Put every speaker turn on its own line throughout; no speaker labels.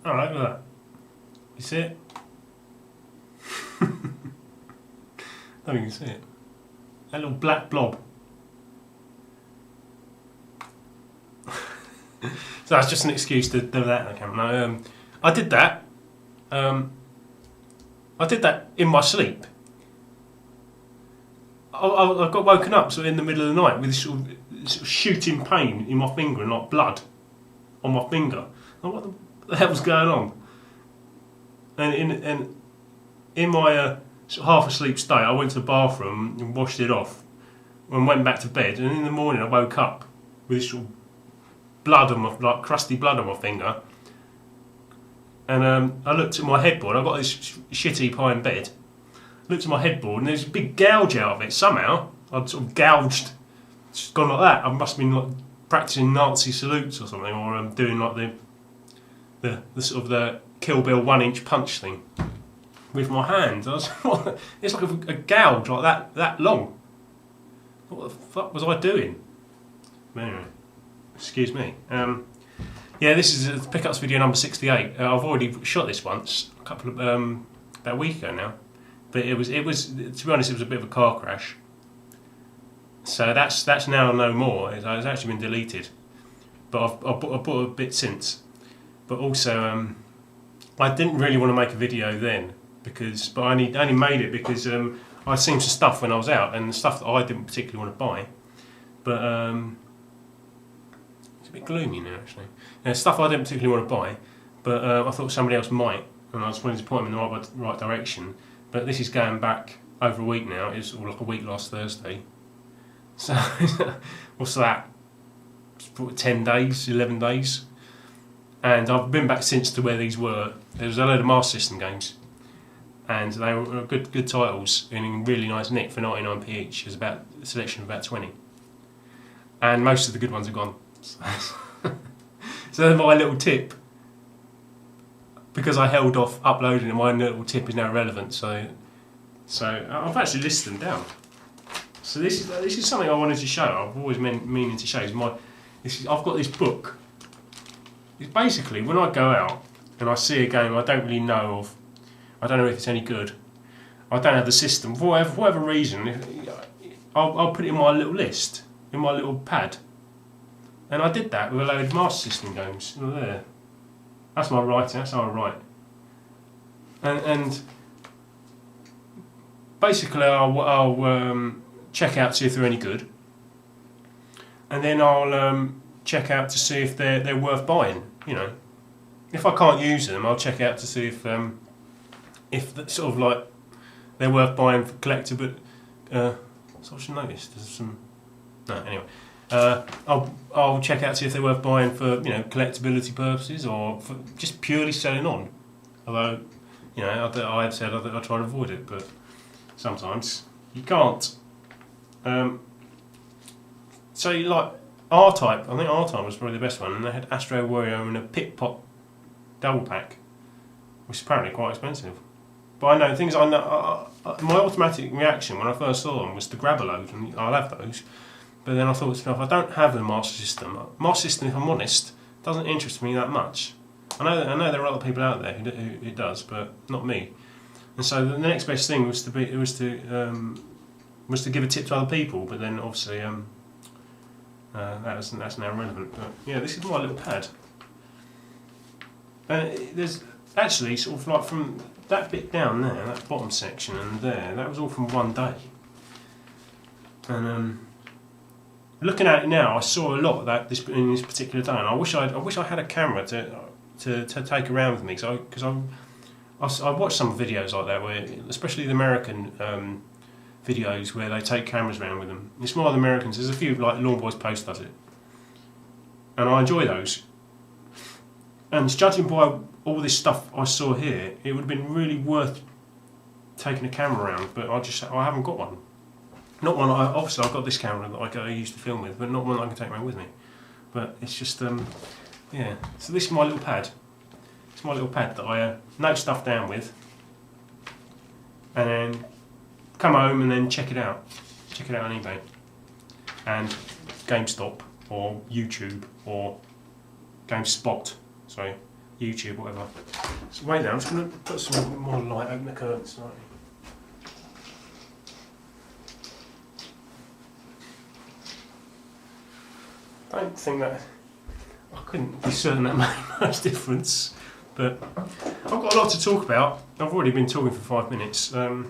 Alright, look at that. You see it? I don't think you can see it. That little black blob. So that's just an excuse to do that on camera. No, I did that. I did that in my sleep. I got woken up sort of in the middle of the night with this sort of shooting pain in my finger and like blood on my finger. Like, what the hell was going on? And in my sort of half asleep state, I went to the bathroom and washed it off and went back to bed. And in the morning, I woke up with this sort of blood on my, like crusty blood on my finger. And I looked at my headboard. I got this shitty pine bed. Looked at my headboard and there's a big gouge out of it. Somehow I'd sort of gouged. It's gone like that. I must have been like practicing Nazi salutes or something, or doing like the sort of the Kill Bill 1-inch punch thing with my hand. I was, it's like a gouge like that long. What the fuck was I doing? Anyway, excuse me. Yeah, this is pickups video number 68. I've already shot this once, a couple of about a week ago now, but it was to be honest, it was a bit of a car crash. So that's now no more. It's actually been deleted, but I've bought a bit since. But also, I didn't really want to make a video then but I only made it because I'd seen some stuff when I was out and the stuff that I didn't particularly want to buy, but. It's a bit gloomy now, actually. Stuff I didn't particularly want to buy, but I thought somebody else might, and I was wanting to point them in the right direction. But this is going back over a week now. It was all like a week last Thursday. So, what's that? 10 days, 11 days? And I've been back since to where these were. There was a load of Master System games, and they were good titles in really nice nick for 99p each. There's about a selection of about 20. And most of the good ones are gone. So my little tip, because I held off uploading it, my little tip is now relevant. So I've actually listed them down. So this is something I wanted to show. I've always meaning to show. I've got this book. It's basically when I go out and I see a game I don't really know of. I don't know if it's any good. I don't have the system for whatever reason. I'll put it in my little list, in my little pad. And I did that with a load of Master System games. Look there. That's my writing, that's how I write. And basically I'll check out to see if they're any good. And then I'll check out to see if they're worth buying, you know. If I can't use them, I'll check out to see if sort of like they're worth buying for collector, but so I should notice there's some anyway. I'll check out to see if they're worth buying for, you know, collectability purposes or for just purely selling on. Although, you know, I had said I try to avoid it, but sometimes you can't. So you like R-Type. I think R-Type was probably the best one, and they had Astro Warrior and a Pit Pot double pack, which is apparently quite expensive. But I know things. I know my automatic reaction when I first saw them was to grab a load, and I'll have those. But then I thought to myself, I don't have the Master System. Master System, if I'm honest, doesn't interest me that much. I know there are other people out there who it does, but not me. And so the next best thing was to give a tip to other people. But then obviously that's now irrelevant. But yeah, this is my little pad. And there's actually sort of like from that bit down there, that bottom section, and there, that was all from one day. And looking at it now, I saw a lot of that in this particular day, and I wish I had a camera to take around with me, because I watched some videos like that, where especially the American videos where they take cameras around with them. It's more the Americans. There's a few, like Lawn Boys Post does it, and I enjoy those. And judging by all this stuff I saw here, it would have been really worth taking a camera around, but I haven't got one. Not one. Obviously, I've got this camera that I use to film with, but not one that I can take around with me. But it's just, yeah. So this is my little pad. It's my little pad that I note stuff down with, and then come home and then check it out. Check it out on eBay, and GameStop or YouTube or GameSpot. Sorry, YouTube, whatever. So wait now, I'm just going to put some more light, open the curtains slightly. I don't think that, I couldn't be certain that made much difference, but I've got a lot to talk about. I've already been talking for 5 minutes. I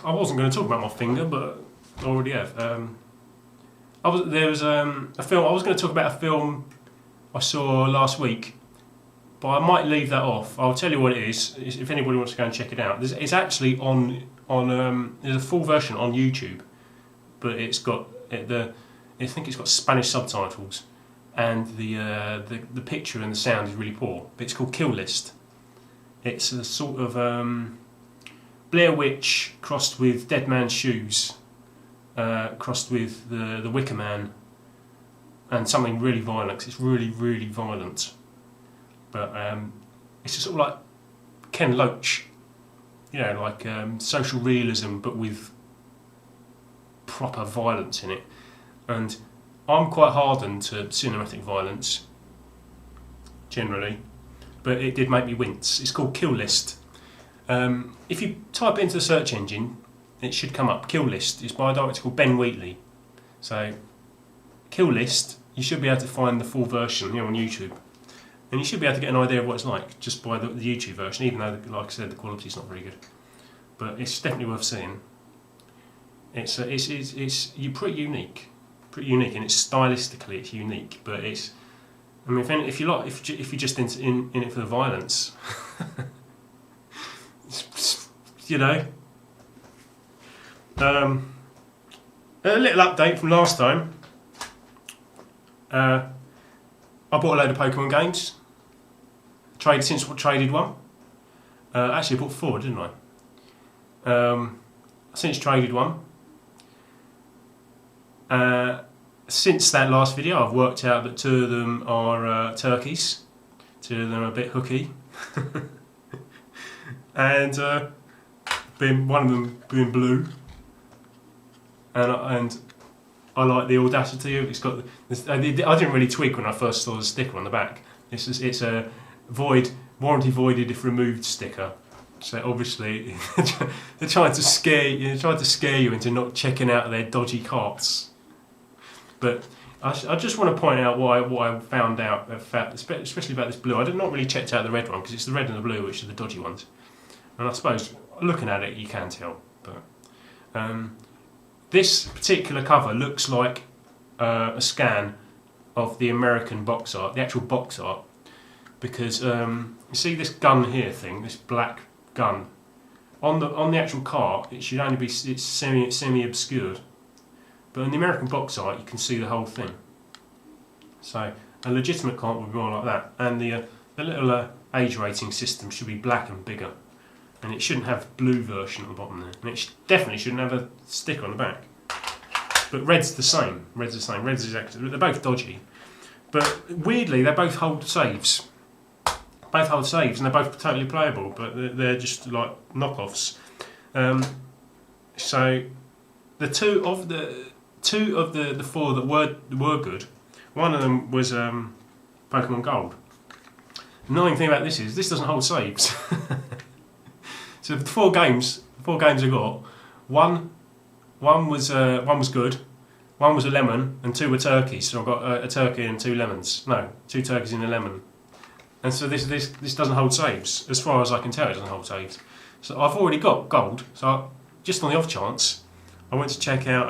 wasn't going to talk about my finger, but I already have. There was a film. I was going to talk about a film I saw last week, but I might leave that off. I'll tell you what it is if anybody wants to go and check it out. It's actually on there's a full version on YouTube, but it's got I think it's got Spanish subtitles, and the picture and the sound is really poor. But it's called Kill List. It's a sort of Blair Witch crossed with Dead Man's Shoes, crossed with the Wicker Man, and something really violent. 'Cause it's really, really violent. But it's just sort of like Ken Loach, like social realism, but with proper violence in it. And I'm quite hardened to cinematic violence, generally, but it did make me wince. It's called Kill List. If you type it into the search engine, it should come up. Kill List. It's by a director called Ben Wheatley. So, Kill List, you should be able to find the full version on YouTube. And you should be able to get an idea of what it's like just by the YouTube version, even though, like I said, the quality's not very good. But it's definitely worth seeing. It's pretty unique. Pretty unique, and it's stylistically it's unique, but it's. I mean, if you're just in it for the violence, A little update from last time. I bought a load of Pokémon games. Traded one. Actually, I bought 4, didn't I? Since traded one. Since that last video, I've worked out that 2 of them are turkeys. 2 of them are a bit hooky. And one of them being blue. And I like the audacity of it. It's got this, I didn't really tweak when I first saw the sticker on the back. It's a warranty voided if removed sticker. So obviously they're trying to scare you into not checking out their dodgy carts. But I just want to point out what I found out, especially about this blue. I did not really checked out the red one because it's the red and the blue which are the dodgy ones. And I suppose looking at it you can tell. But this particular cover looks like a scan of the American box art, the actual box art, because you see this gun here thing, this black gun on the actual cart. It should only be semi obscured, but in the American box art you can see the whole thing. So a legitimate cart would be more like that, and the little age rating system should be black and bigger, and it shouldn't have blue version at the bottom there, and it definitely shouldn't have a sticker on the back. But red's the same. Red's exactly. They're both dodgy, but weirdly they both hold saves. Both hold saves, and they're both totally playable, but they're just like knockoffs. So the two of the 4 that were good, one of them was Pokémon Gold. The annoying thing about this is this doesn't hold saves. So the 4 games I got, one was good, one was a lemon, and 2 were turkeys. So I got a turkey and 2 lemons. No, 2 turkeys and a lemon. And so this doesn't hold saves, as far as I can tell. It doesn't hold saves. So I've already got gold. So just on the off chance, I went to check out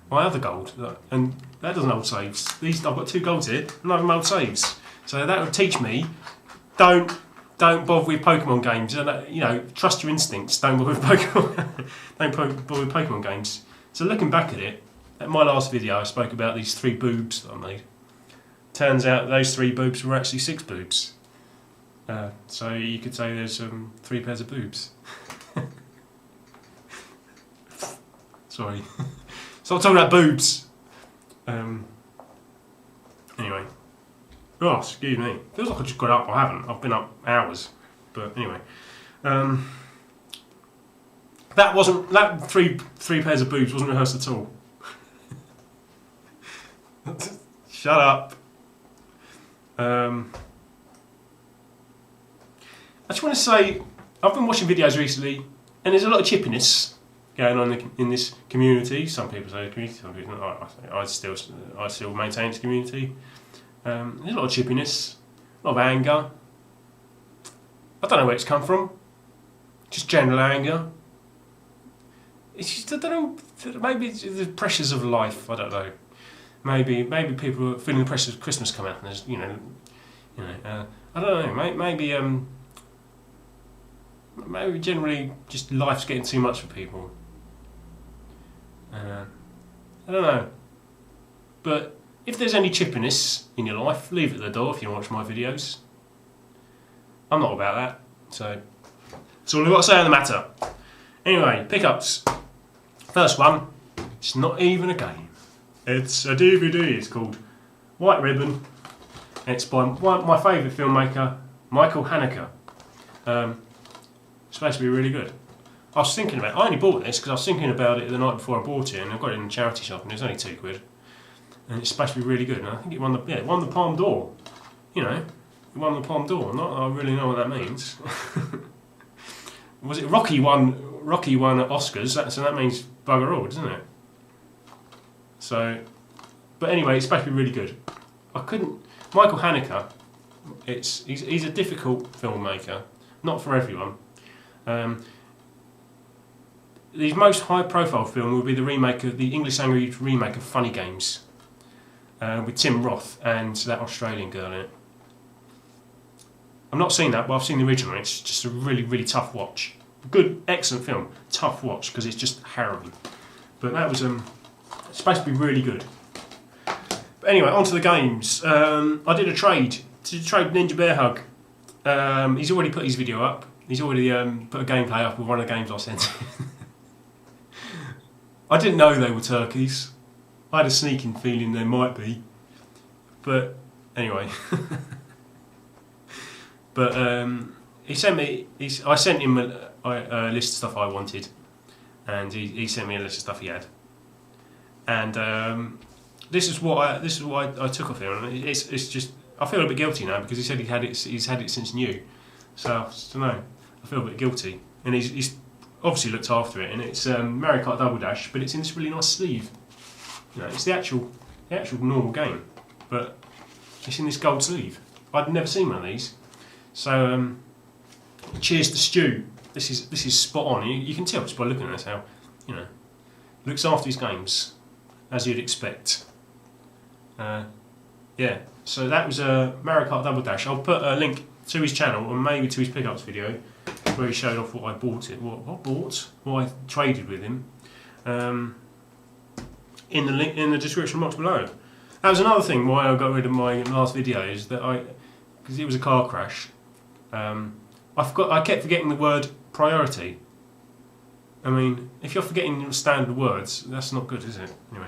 my other gold, and that doesn't hold saves. I've got 2 golds here, none of them hold saves. So that would teach me, don't bother with Pokemon games. Trust your instincts. Don't bother with Pokemon. Don't bother with Pokemon games. So looking back at it, at my last video, I spoke about these 3 boobs that I made. Turns out those 3 boobs were actually 6 boobs. So you could say there's 3 pairs of boobs. Sorry. Stop talking about boobs. Anyway. Oh, excuse me. Feels like I just got up. I haven't. I've been up hours. But anyway. That 3 pairs of boobs wasn't rehearsed at all. Shut up. I just want to say, I've been watching videos recently, and there's a lot of chippiness going on in this community. Some people say community, some people not. I still maintain it's community. There's a lot of chippiness, a lot of anger. I don't know where it's come from. Just general anger. It's just, I don't know. Maybe it's the pressures of life. I don't know. Maybe people are feeling the pressures of Christmas come out, and there's I don't know. Maybe generally just life's getting too much for people. I don't know. But if there's any chippiness in your life, leave it at the door if you watch my videos. I'm not about that. So that's all I've got to say on the matter. Anyway, pickups. First one, it's not even a game. It's a DVD. It's called White Ribbon. And it's by my favourite filmmaker, Michael Haneke. It's supposed to be really good. I was thinking about it. I only bought this because I was thinking about it the night before I bought it, and I got it in a charity shop, and it was only £2. And it's supposed to be really good. And I think it won the Palme d'Or. You know, it won the Palme d'Or. Not that I really know what that means. Was it Rocky won at Oscars? So that means bugger all, doesn't it? So, but anyway, it's supposed to be really good. Michael Haneke. He's a difficult filmmaker, not for everyone. His most high-profile film will be the English language remake of Funny Games, with Tim Roth and that Australian girl in it. I've not seen that, but I've seen the original. It's just a really, really tough watch. Good, excellent film. Tough watch because it's just harrowing. But that was it's supposed to be really good. But anyway, on to the games. I did a trade. Ninja Bear Hug. He's already put his video up. He's already put a gameplay up with one of the games I sent him. I didn't know they were turkeys. I had a sneaking feeling they might be. But anyway. But he sent me. I sent him a list of stuff I wanted, and he sent me a list of stuff he had. And this is what I took off him. And it's just I feel a bit guilty now because he said he's had it since new. So I don't know. I feel a bit guilty, and he's obviously looked after it. And it's Mario Kart Double Dash, but it's in this really nice sleeve. You know, it's the actual normal game, but it's in this gold sleeve. I'd never seen one of these. So cheers to Stu. This is spot on. You can tell just by looking at this how looks after his games as you'd expect. Yeah. So that was Mario Kart Double Dash. I'll put a link to his channel and maybe to his pickups video where he showed off what I bought what I traded with him. In the link in the description box below. That was another thing why I got rid of my last video is that because it was a car crash. I kept forgetting the word priority. I mean, if you're forgetting standard words, that's not good, is it? Anyway,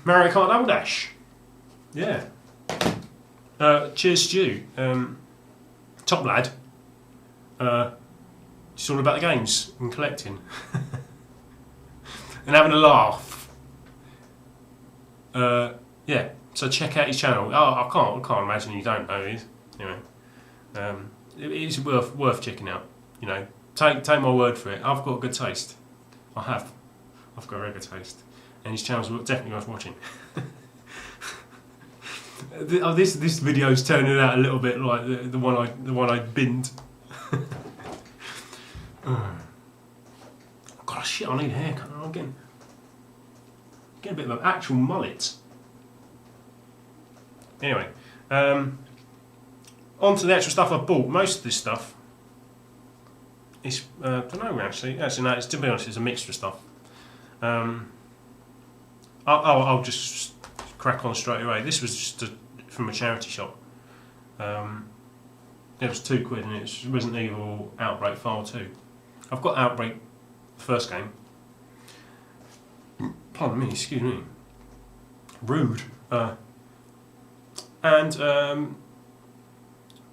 Mario Kart Double Dash. Yeah. Cheers, Stu. Top lad. It's all about the games and collecting and having a laugh. Yeah. So check out his channel. I can't imagine you don't know it. Anyway, it is worth checking out. You know, take my word for it. I've got good taste. I've got very good taste, and his channel's definitely worth watching. This video's turning out a little bit like the one I binned. God, shit! I need a haircut. I'm getting a bit of an actual mullet. Anyway, on to the actual stuff I bought. Most of this stuff is, I don't know actually. Actually, no, to be honest, it's a mixture of stuff. I'll just crack on straight away. This was just from a charity shop. It was £2 and it's Resident Evil Outbreak File 2. I've got Outbreak, the first game. Pardon me, excuse me. Rude. Yeah,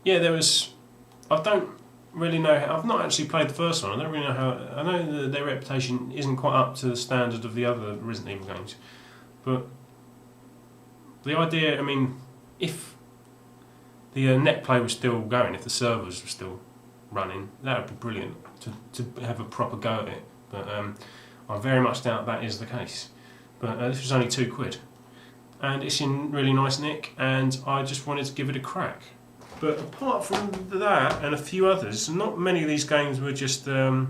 there was. I don't really know. I've not actually played the first one. I don't really know how. I know that their reputation isn't quite up to the standard of the other Resident Evil games, but the idea, I mean, if the net play was still going, if the servers were still running, that would be brilliant to have a proper go at it. But I very much doubt that is the case. But this was only £2, and it's in really nice nick, and I just wanted to give it a crack. But apart from that and a few others, not many of these games were just sort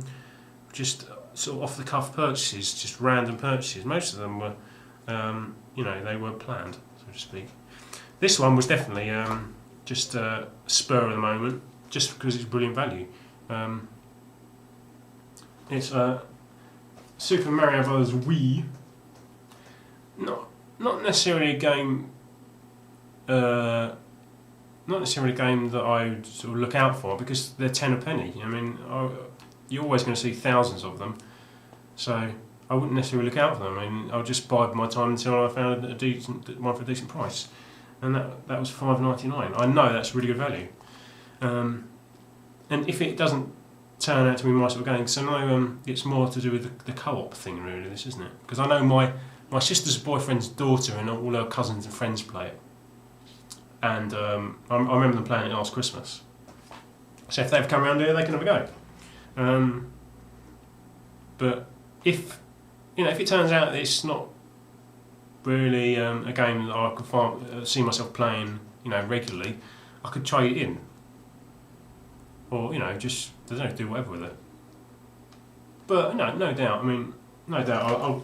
of off the cuff purchases, just random purchases. Most of them were, they were planned, so to speak. This one was definitely just a spur of the moment, just because it's brilliant value. It's Super Mario Bros. Wii. Not necessarily a game. Not necessarily a game that I would sort of look out for, because they're 10 a penny. I mean, you're always going to see thousands of them, so I wouldn't necessarily look out for them. I mean, I'll just bide my time until I found a decent one for a decent price, and that was $5.99. I know that's really good value, and if it doesn't turn out to be my sort of game, so no, it's more to do with the co-op thing, really. This, isn't it? Because I know my sister's boyfriend's daughter and all her cousins and friends play it. And I remember them playing it last Christmas. So if they've come around here, they can have a go. But if it turns out that it's not really a game that I could see myself playing, regularly, I could trade it in, or just I don't know, do whatever with it. But no doubt. I mean, no doubt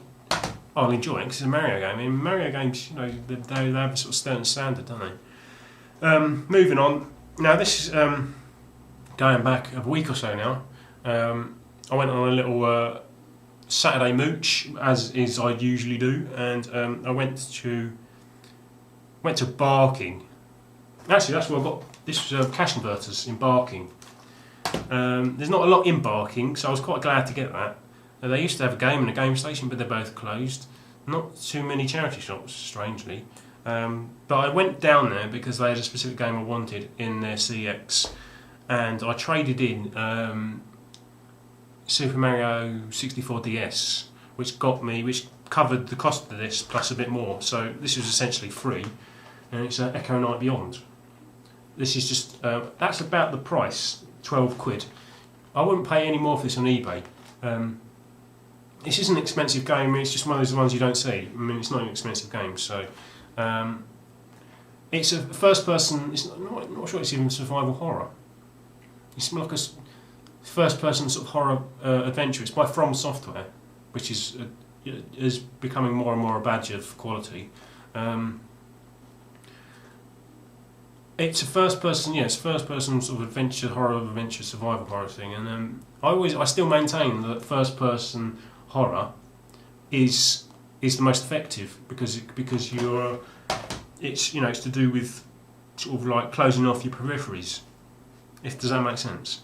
I'll enjoy it because it's a Mario game. I mean, Mario games, they have a sort of certain standard, don't they? Moving on. Now this is going back a week or so now. I went on a little Saturday mooch, as is I usually do, and I went to Barking. Actually, that's where I got this cash converters in Barking. There's not a lot in Barking, so I was quite glad to get that. They used to have a game and a game station, but they're both closed. Not too many charity shops, strangely. But I went down there because they had a specific game I wanted in their CX, and I traded in Super Mario 64 DS, which covered the cost of this plus a bit more. So this was essentially free, and it's Echo Night Beyond. This is just that's about the price, £12. I wouldn't pay any more for this on eBay. This is an expensive game. It's just one of those ones you don't see. I mean, it's not an expensive game, so. It's a first-person. Not sure it's even survival horror. It's like a first-person sort of horror adventure. It's by From Software, which is becoming more and more a badge of quality. It's a first-person, first-person sort of adventure, survival horror thing. And I still maintain that first-person horror is the most effective because it's to do with sort of like closing off your peripheries. Does that make sense?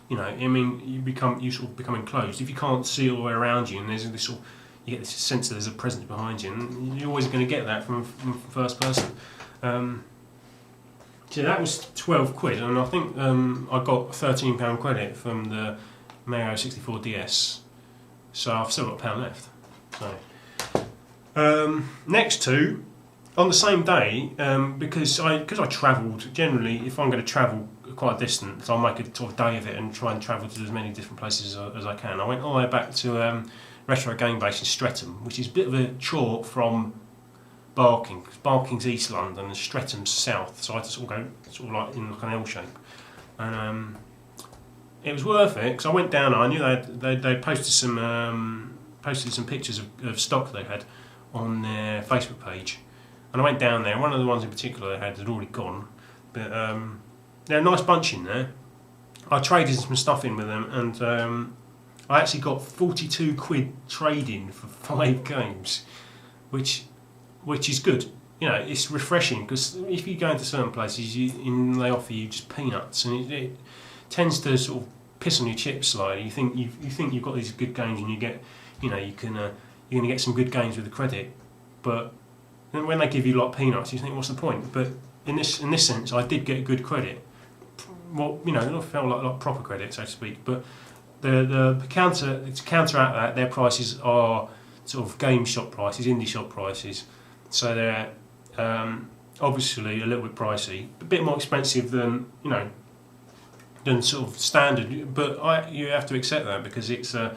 You sort of become enclosed. If you can't see all the way around you, and there's this sort of, you get this sense that there's a presence behind you, and you're always going to get that from first person. So that was £12, and I think I got £13 credit from the Mario 64 DS. So I've still got £1 left. So next two, on the same day, because I travelled, generally if I'm going to travel quite a distance, I'll make a sort of day of it and try and travel to as many different places as I can. I went all the way back to Retro Game Base in Streatham, which is a bit of a chore from Barking, because Barking's East London and Streatham's south, so I had to sort of go sort of like in like an L shape. And it was worth it, because I went down, I knew they posted some pictures of stock they had on their Facebook page. And I went down there, and one of the ones in particular they had already gone. But they're a nice bunch in there. I traded some stuff in with them, and I actually got £42 trading for 5 games, which is good. It's refreshing, because if you go into certain places they offer you just peanuts, and it tends to sort of piss on your chips slightly. You think you've got these good games, and you get, you're going to get some good games with the credit, but then when they give you like peanuts, you think, what's the point? But in this sense, I did get good credit. Well, it felt like proper credit, so to speak. But to counteract that, their prices are sort of game shop prices, indie shop prices. So they're Obviously a little bit pricey, a bit more expensive than than sort of standard. But you have to accept that because it's they're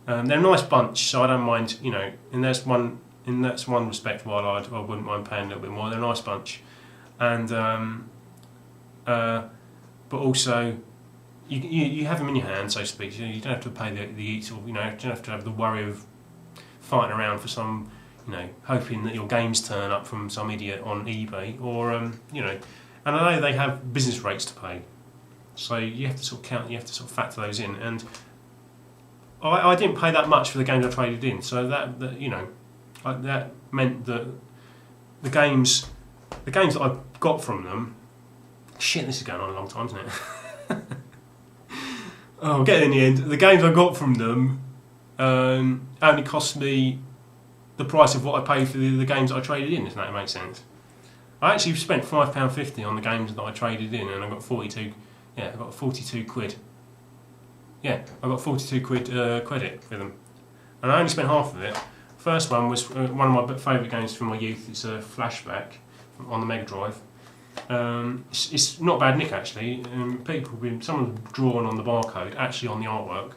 a nice bunch, so I don't mind. And that's one respect why I wouldn't mind paying a little bit more. They're a nice bunch, and but also you have them in your hand, so to speak. So you don't have to pay the sort of, you don't have to have the worry of fighting around for some, hoping that your games turn up from some idiot on eBay or and I know they have business rates to pay, so you have to sort of factor those in. And I didn't pay that much for the games I traded in, so that meant that the games that I got from them. Shit, this is going on a long time, isn't it? I'll get it in the end. The games I got from them only cost me the price of what I paid for the games that I traded in, if that makes sense. I actually spent £5.50 on the games that I traded in, and I got 42. Yeah, I got 42 quid. Yeah, I got 42 quid credit for them, and I only spent half of it. First one was one of my favourite games from my youth. It's a Flashback on the Mega Drive. It's not bad nick actually. Someone's drawn on the barcode, actually on the artwork,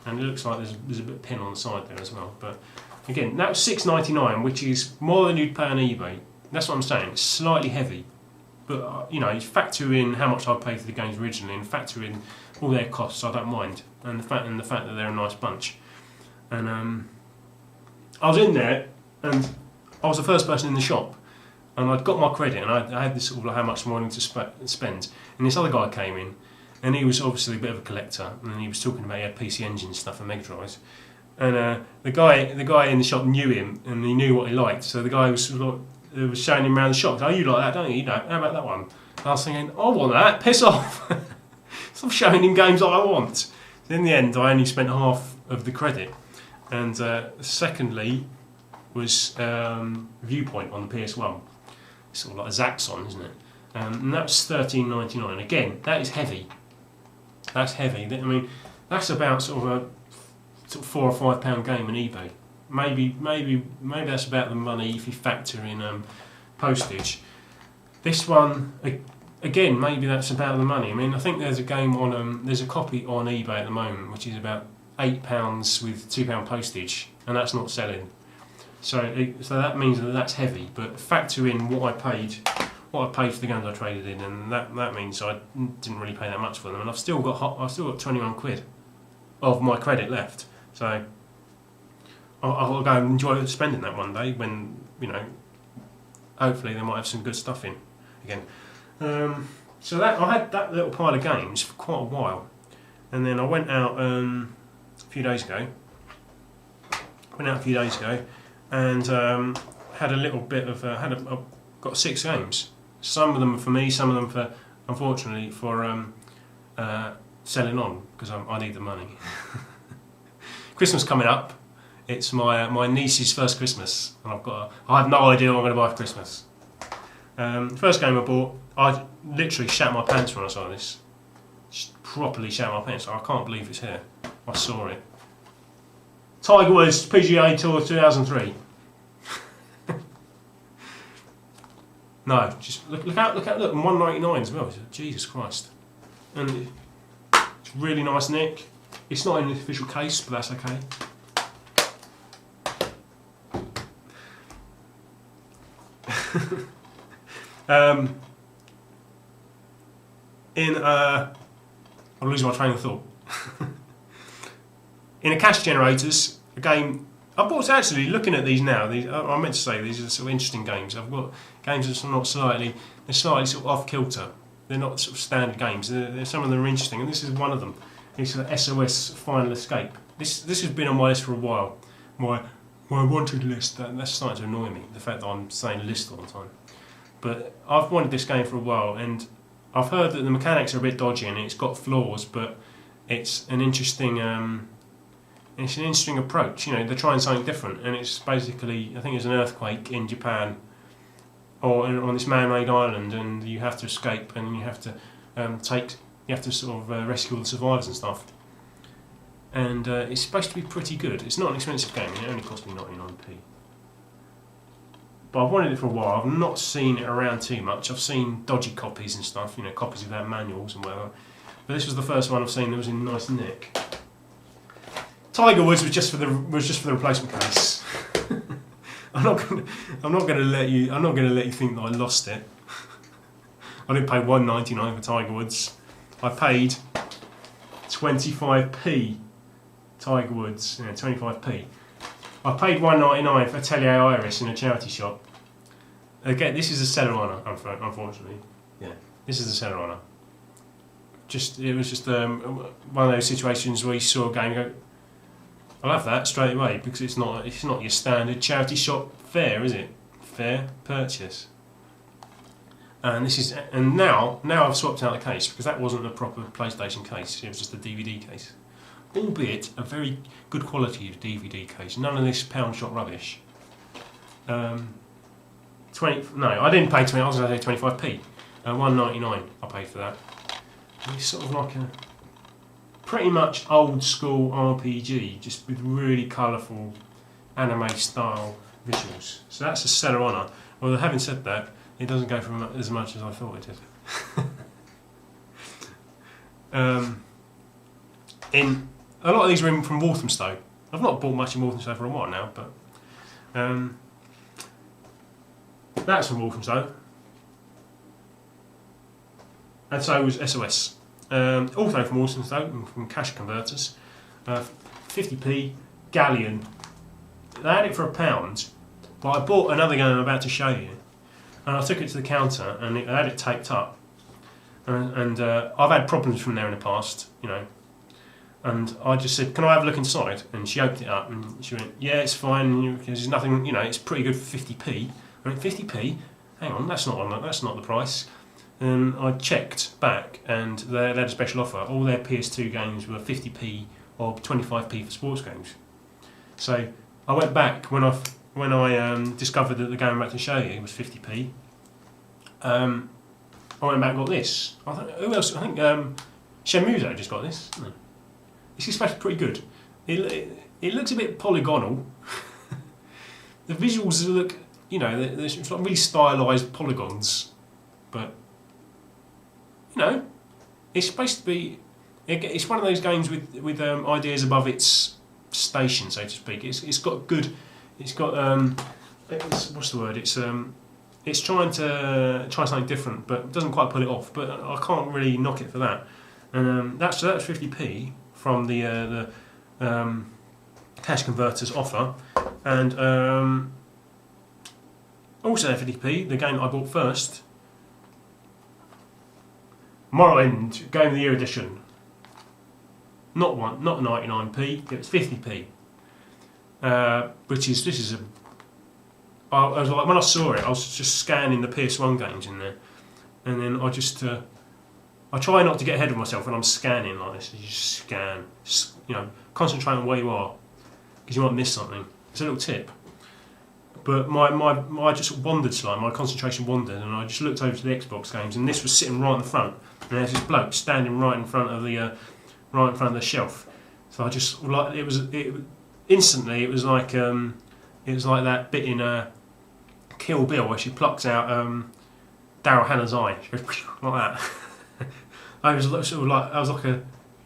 and it looks like there's a bit of pin on the side there as well. But again, that was £6.99, which is more than you'd pay on eBay. That's what I'm saying. It's slightly heavy, but you factor in how much I paid for the games originally, and factor in all their costs. I don't mind, and the fact that they're a nice bunch. And I was in there, and I was the first person in the shop. And I'd got my credit, and I had this sort of like how much I wanted to spend. And this other guy came in, and he was obviously a bit of a collector, and he was talking about he had PC Engine stuff and Mega Drives. And the guy in the shop knew him, and he knew what he liked. So the guy was showing him around the shop. Oh, you like that, don't you? How about that one? And I was thinking, I want that. Piss off! Stop showing him games that I want. So in the end, I only spent half of the credit. And secondly was Viewpoint on the PS1. Sort of like a Zaxxon, isn't it? And that's £13.99. Again, that is heavy. That's heavy. I mean, that's about sort of a £4 or £5 game on eBay. Maybe that's about the money if you factor in postage. This one, again, maybe that's about the money. I mean, I think there's a game on there's a copy on eBay at the moment which is about £8 with £2 postage, and that's not selling. So that means that's heavy, but factor in what I paid for the games I traded in, and that means I didn't really pay that much for them, and I've still got 21 quid of my credit left. So I'll go and enjoy spending that one day when hopefully they might have some good stuff in again. So that I had that little pile of games for quite a while, and then I went out a few days ago. And had a little bit of got 6 games. Some of them for me, some of them for, unfortunately, for selling on because I need the money. Christmas coming up. It's my niece's first Christmas, and I have no idea what I'm going to buy for Christmas. First game I bought, I literally shat my pants when I saw this. Just properly shat my pants. I can't believe it's here. I saw it. Tiger Woods PGA Tour 2003. No, just look, and 199 as well. Jesus Christ, and it's really nice nick. It's not in the official case, but that's okay. I'm losing my train of thought. In a Cash Generators, a game I bought. Actually, looking at these now, I meant to say these are sort of interesting games. I've got games that are not slightly sort of off kilter. They're not sort of standard games. Some of them are interesting, and this is one of them. It's the SOS Final Escape. This has been on my list for a while. My wanted list. That's starting to annoy me. The fact that I'm saying list all the time. But I've wanted this game for a while, and I've heard that the mechanics are a bit dodgy and it's got flaws, but it's an interesting. It's an interesting approach. They're trying something different, and it's basically, I think there's an earthquake in Japan, or on this man-made island, and you have to escape, and you have to sort of rescue all the survivors and stuff. And it's supposed to be pretty good. It's not an expensive game. It only cost me 99p. but I've wanted it for a while. I've not seen it around too much. I've seen dodgy copies and stuff, you know, copies without manuals and whatever. But this was the first one I've seen that was in nice nick. Tiger Woods was just for the replacement case. I'm not gonna let you think that I lost it. I didn't pay $1.99 for Tiger Woods. I paid 25p. Tiger Woods, 25p. I paid $1.99 for Atelier Iris in a charity shop. Again, this is a seller honour, unfortunately. Yeah, this is a seller honour. It was just one of those situations where you saw a game and go, I'll have that straight away, because it's not your standard charity shop fare, is it? Fair purchase. And now I've swapped out the case, because that wasn't a proper PlayStation case. It was just a DVD case, albeit a very good quality of DVD case. None of this pound shop rubbish. I didn't pay 20. I was going to say 25p. $1.99 I paid for that. And it's sort of like a pretty much old school RPG, just with really colourful anime style visuals. So that's a seller honour. Well, having said that, it doesn't go for as much as I thought it did. In a lot of these are from Walthamstow. I've not bought much in Walthamstow for a while now, but that's from Walthamstow. And so was SOS. Also from Walthamstow, from Cash Converters. 50p Galleon. They had it for £1, but I bought another game I'm about to show you. And I took it to the counter and I had it taped up. And I've had problems from there in the past, you know. And I just said, can I have a look inside? And she opened it up and she went, yeah, it's fine, because there's nothing, you know, it's pretty good for 50p. I went, 50p? Hang on, that's not the price. And I checked back and they had a special offer. All their PS2 games were 50p or 25p for sports games. So I went back when I discovered that the game I'm about to show you was 50p. I went back and got this. Who else? I think Shenmue just got this. No. This is supposed to be pretty good. It looks a bit polygonal. The visuals look, you know, it's like really stylised polygons, but you know, it's supposed to be. It's one of those games with ideas above its station, so to speak. It's got good. It's got what's the word? It's trying to try something different, but doesn't quite pull it off. But I can't really knock it for that. And that's 50p from the Cash Converters offer, and also 50p the game that I bought first, Morrowind Game of the Year edition. Not 99p. It was 50p. I was like, when I saw it, I was just scanning the PS1 games in there, and then I try not to get ahead of myself when I'm scanning like this. You just scan, you know, concentrate on where you are, because you might miss something. It's a little tip. But I just wandered slightly. My concentration wandered, and I just looked over to the Xbox games, and this was sitting right in the front, and there's this bloke standing right in front of the shelf. So I just instantly it was like that bit in Kill Bill where she plucks out Daryl Hannah's eye. She goes like that. It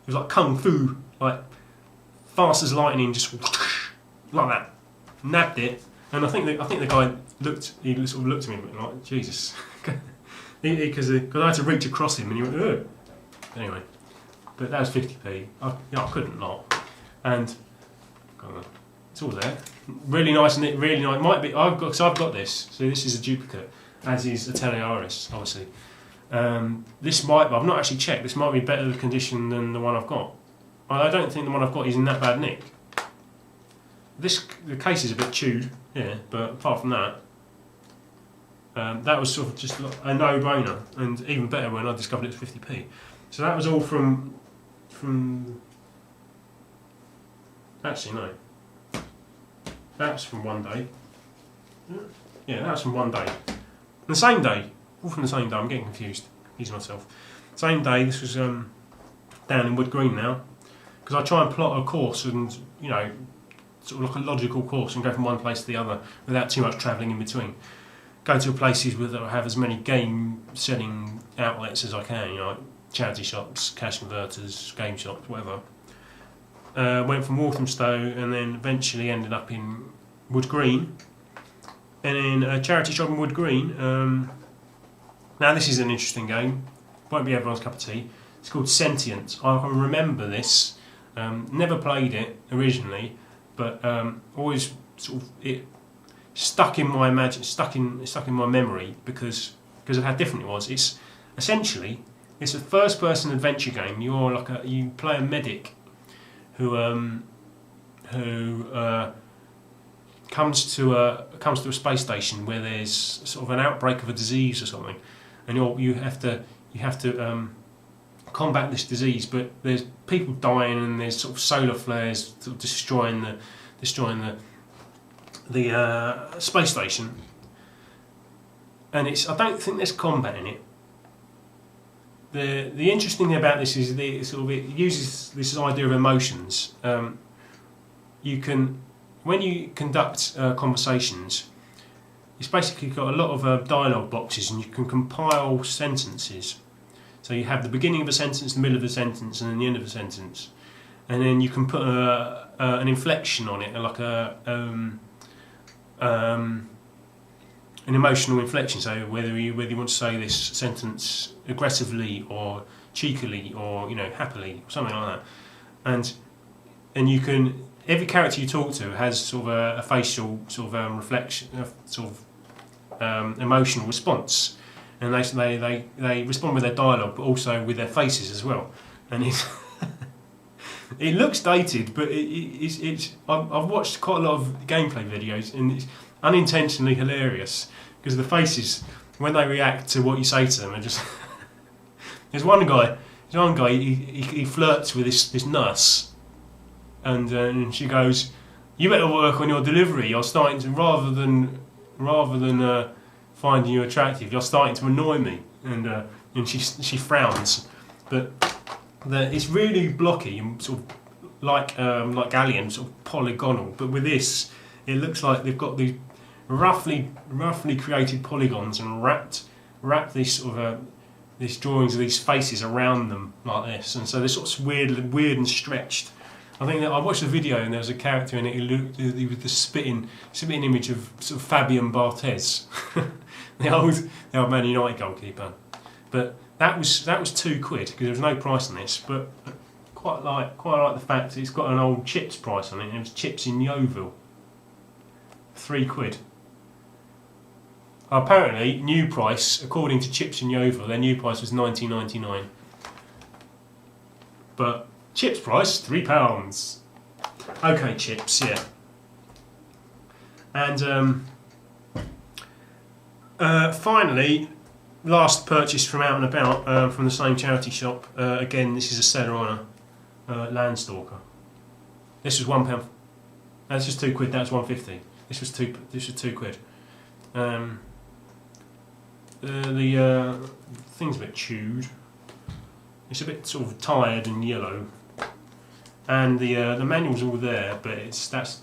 was like kung fu, like fast as lightning, just like that. Nabbed it, and I think the guy looked. He sort of looked at me and went like, Jesus, because I had to reach across him, and he went, ugh. Anyway, but that was 50p. I couldn't not, and it's all there. Really nice, and it really nice. Might be I've got this. So this is a duplicate, as is Atelier Iris, obviously. This might, I've not actually checked, this might be better condition than the one I've got. I don't think the one I've got is in that bad nick. The case is a bit chewed, yeah, but apart from that, that was sort of just a no-brainer, and even better when I discovered it was 50p. So that was all from actually no. That's from one day. Yeah, that's from one day. The same day. All from the same day, I'm getting confused. Confusing myself. Same day, this was down in Wood Green now. Because I try and plot a course and, you know, sort of like a logical course and go from one place to the other without too much travelling in between. Go to places that have as many game selling outlets as I can, you know, like charity shops, cash converters, game shops, whatever. Went from Walthamstow and then eventually ended up in Wood Green. And in a charity shop in Wood Green, now this is an interesting game, won't be everyone's cup of tea. It's called Sentient. I can remember this, never played it originally, but always sort of it stuck in my stuck in my memory because of how different it was. It's essentially a first-person adventure game. You're like you play a medic who comes to a space station where there's sort of an outbreak of a disease or something, and you have to combat this disease. But there's people dying, and there's sort of solar flares sort of destroying the space station. And I don't think there's combat in it. The interesting thing about this is it uses this idea of emotions. You can, when you conduct conversations, it's basically got a lot of dialogue boxes, and you can compile sentences. So you have the beginning of a sentence, the middle of a sentence, and then the end of a sentence, and then you can put an inflection on it, like an emotional inflection. So whether you want to say this sentence aggressively or cheekily or happily or something like that, and you can, every character you talk to has sort of a facial sort of reflection, sort of emotional response, and they respond with their dialogue, but also with their faces as well. And it looks dated, but I've watched quite a lot of gameplay videos, and it's unintentionally hilarious because the faces when they react to what you say to them are just. There's one guy. He flirts with this nurse, and she goes, "You better work on your delivery. You're starting to rather than finding you attractive, you're starting to annoy me." And she frowns, but it's really blocky and sort of like Alien, sort of polygonal. But with this, it looks like they've got these roughly created polygons and wrapped these sort of these drawings of these faces around them like this, and so they're sort of weird and stretched. I think that I watched a video and there was a character in it who looked with the spitting image of sort of Fabian Barthez, the old Man United goalkeeper. But that was £2 because there was no price on this. But quite like the fact that it's got an old Chips price on it. And it was Chips in Yeovil, £3. Apparently, new price, according to Chips in Yeovil, their new price was $19.99. But Chips price, £3. Okay, Chips, yeah. And finally, last purchase from Out and About, from the same charity shop. Again, this is a seller on a Landstalker. This was £1. That's just £2. That was £1.50. This was £2. The thing's a bit chewed. It's a bit sort of tired and yellow, and the manual's all there, but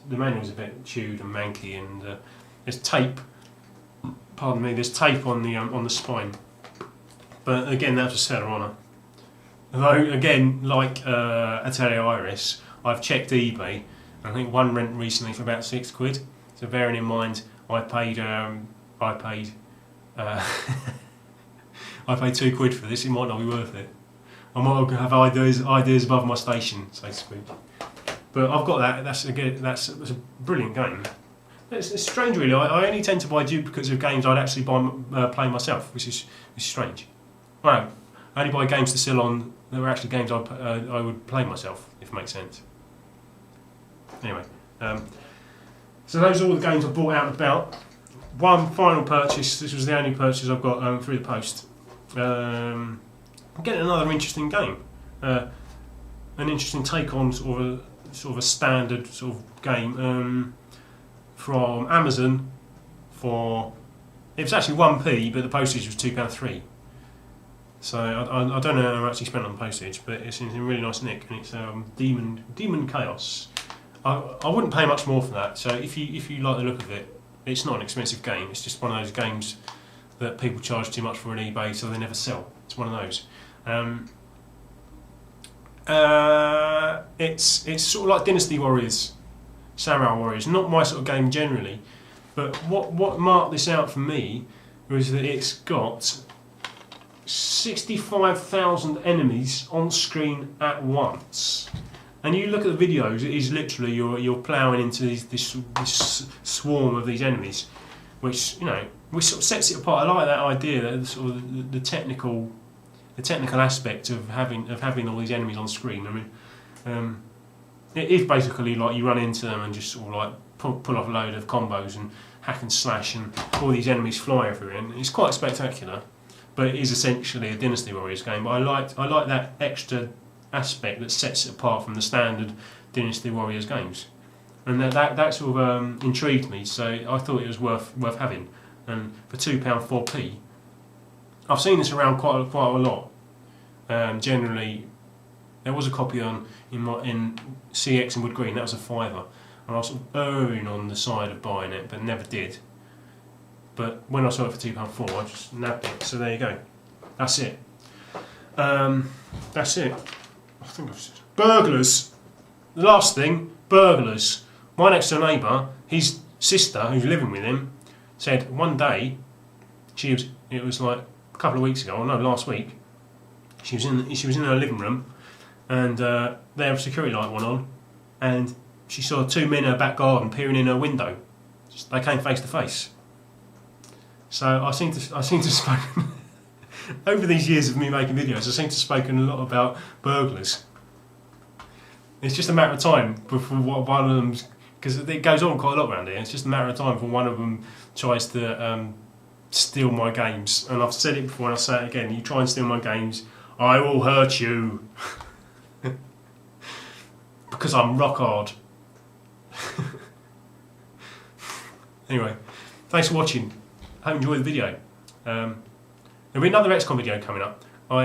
the manual's a bit chewed and manky, and there's tape. Pardon me. There's tape on the spine. But again, that's a seller honour. Although again, like Atelier Iris, I've checked eBay. I think one went recently for about £6. So bearing in mind, I paid £2 for this. It might not be worth it. I might have ideas above my station, so to speak. But I've got that. That's a brilliant game. It's strange, really. I only tend to buy duplicates of games I'd actually play myself, which is strange. Well, I only buy games to sell on that were actually games I would play myself, if it makes sense. Anyway, so those are all the games I bought Out and About. One final purchase. This was the only purchase I've got through the post. I'm getting another interesting game, an interesting take on sort of a standard sort of game from Amazon. It was actually 1p, but the postage was £2.3. So I don't know how much he spent on postage, but it's in really nice nick, and it's Demon Chaos. I wouldn't pay much more for that. So if you like the look of it, it's not an expensive game. It's just one of those games that people charge too much for on eBay, so they never sell. It's one of those. It's sort of like Dynasty Warriors, Samurai Warriors. Not my sort of game generally, but what marked this out for me was that it's got 65,000 enemies on screen at once. And you look at the videos, it is literally you're ploughing into this swarm of these enemies, which which sort of sets it apart. I like that idea, that sort of the technical aspect of having all these enemies on screen. I mean, it is basically like you run into them and just sort of like pull off a load of combos and hack and slash, and all these enemies fly everywhere, and it's quite spectacular. But it is essentially a Dynasty Warriors game. But I like that extra aspect that sets it apart from the standard Dynasty Warriors games, and that sort of intrigued me. So I thought it was worth having. And for £2.4p, I've seen this around quite a lot. Generally, there was a copy in CX in Wood Green. That was a £5, and I was sort of erring on the side of buying it, but never did. But when I saw it for £2.4, I just nabbed it. So there you go. That's it. That's it. I think I've said burglars. The last thing, burglars. My next door neighbour, his sister, who's living with him, said one day, it was like a couple of weeks ago, or no, last week. She was in her living room, and their security light went on, and she saw two men in her back garden peering in her window. They came face to face. So I seem to have spoken over these years of me making videos. I seem to have spoken a lot about burglars. It's just a matter of time before one of them, because it goes on quite a lot around here. It's just a matter of time before one of them tries to steal my games. And I've said it before, and I'll say it again. You try and steal my games, I will hurt you. Because I'm rock hard. Anyway, thanks for watching. I hope you enjoyed the video. There'll be another XCOM video coming up. I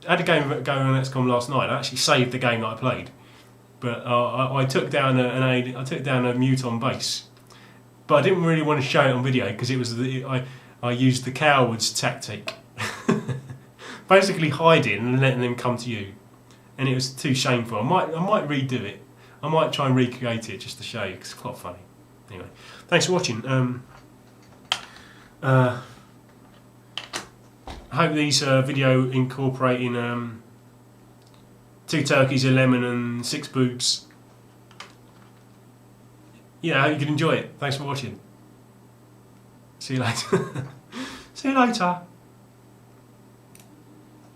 had a game going on XCOM last night. I actually saved the game that I played, but I took down a Muton base, but I didn't really want to show it on video because it was I used the coward's tactic, basically hiding and letting them come to you, and it was too shameful. I might redo it. I might try and recreate it just to show you because it's quite funny. Anyway, thanks for watching. I hope these video incorporating 2 turkeys, a lemon and 6 boobs. Yeah, I hope you can enjoy it. Thanks for watching. See you later. See you later.